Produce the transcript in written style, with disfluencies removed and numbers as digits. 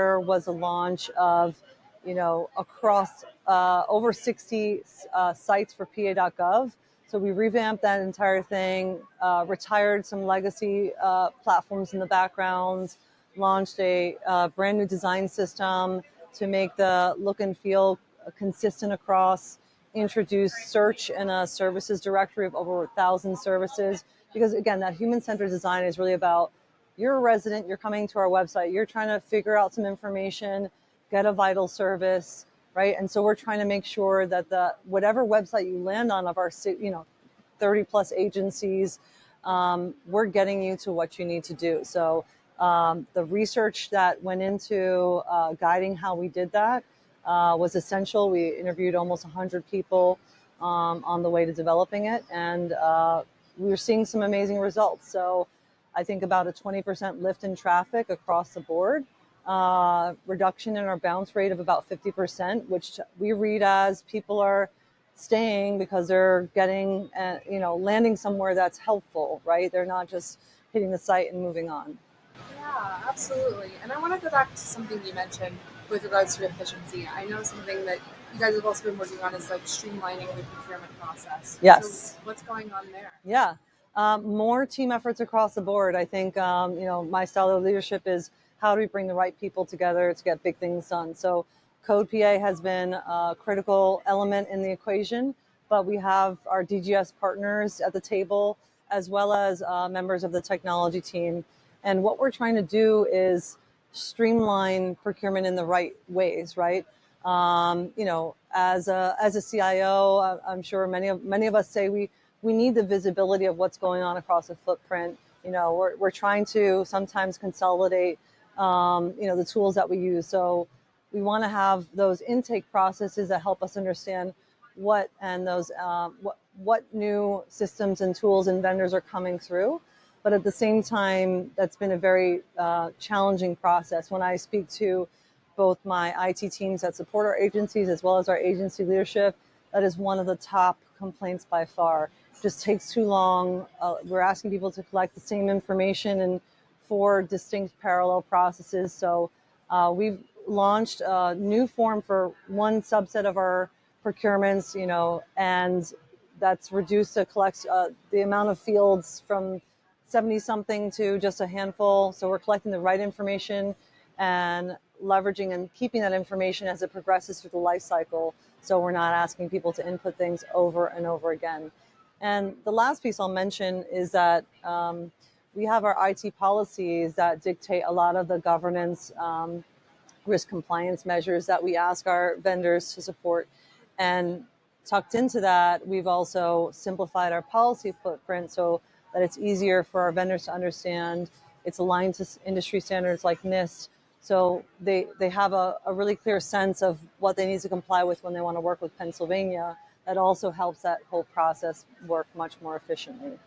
there was a launch of, across over 60 sites for PA.gov. So we revamped that entire thing, retired some legacy platforms in the background, launched a brand new design system to make the look and feel consistent across, introduced search and a services directory of over 1,000 services. Because again, that human-centered design is really about, you're a resident, you're coming to our website, you're trying to figure out some information, get a vital service, right? And so we're trying to make sure that whatever website you land on of our 30 plus agencies, we're getting you to what you need to do. So the research that went into guiding how we did that was essential. We interviewed almost 100 people on the way to developing it, and we were seeing some amazing results. So I think about a 20% lift in traffic across the board, reduction in our bounce rate of about 50%, which we read as people are staying because they're getting, landing somewhere that's helpful, right? They're not just hitting the site and moving on. Yeah, absolutely. And I want to go back to something you mentioned with regards to efficiency. I know something that you guys have also been working on is like streamlining the procurement process. Yes. So what's going on there? Yeah. More team efforts across the board. I think, my style of leadership is, how do we bring the right people together to get big things done? So Code PA has been a critical element in the equation, but we have our DGS partners at the table, as well as members of the technology team. And what we're trying to do is streamline procurement in the right ways, right? As a CIO, I'm sure many of us say we need the visibility of what's going on across a footprint. We're trying to sometimes consolidate, the tools that we use. So we want to have those intake processes that help us understand what new systems and tools and vendors are coming through. But at the same time, that's been a very challenging process. When I speak to both my IT teams that support our agencies as well as our agency leadership, that is one of the top complaints by far. It just takes too long. We're asking people to collect the same information in 4 distinct parallel processes. So we've launched a new form for one subset of our procurements, and that's reduced the amount of fields from 70 something to just a handful. So we're collecting the right information and leveraging and keeping that information as it progresses through the life cycle. So we're not asking people to input things over and over again. And the last piece I'll mention is that we have our IT policies that dictate a lot of the governance, risk compliance measures that we ask our vendors to support. And tucked into that, we've also simplified our policy footprint so that it's easier for our vendors to understand. It's aligned to industry standards like NIST. So they have a really clear sense of what they need to comply with when they want to work with Pennsylvania. That also helps that whole process work much more efficiently.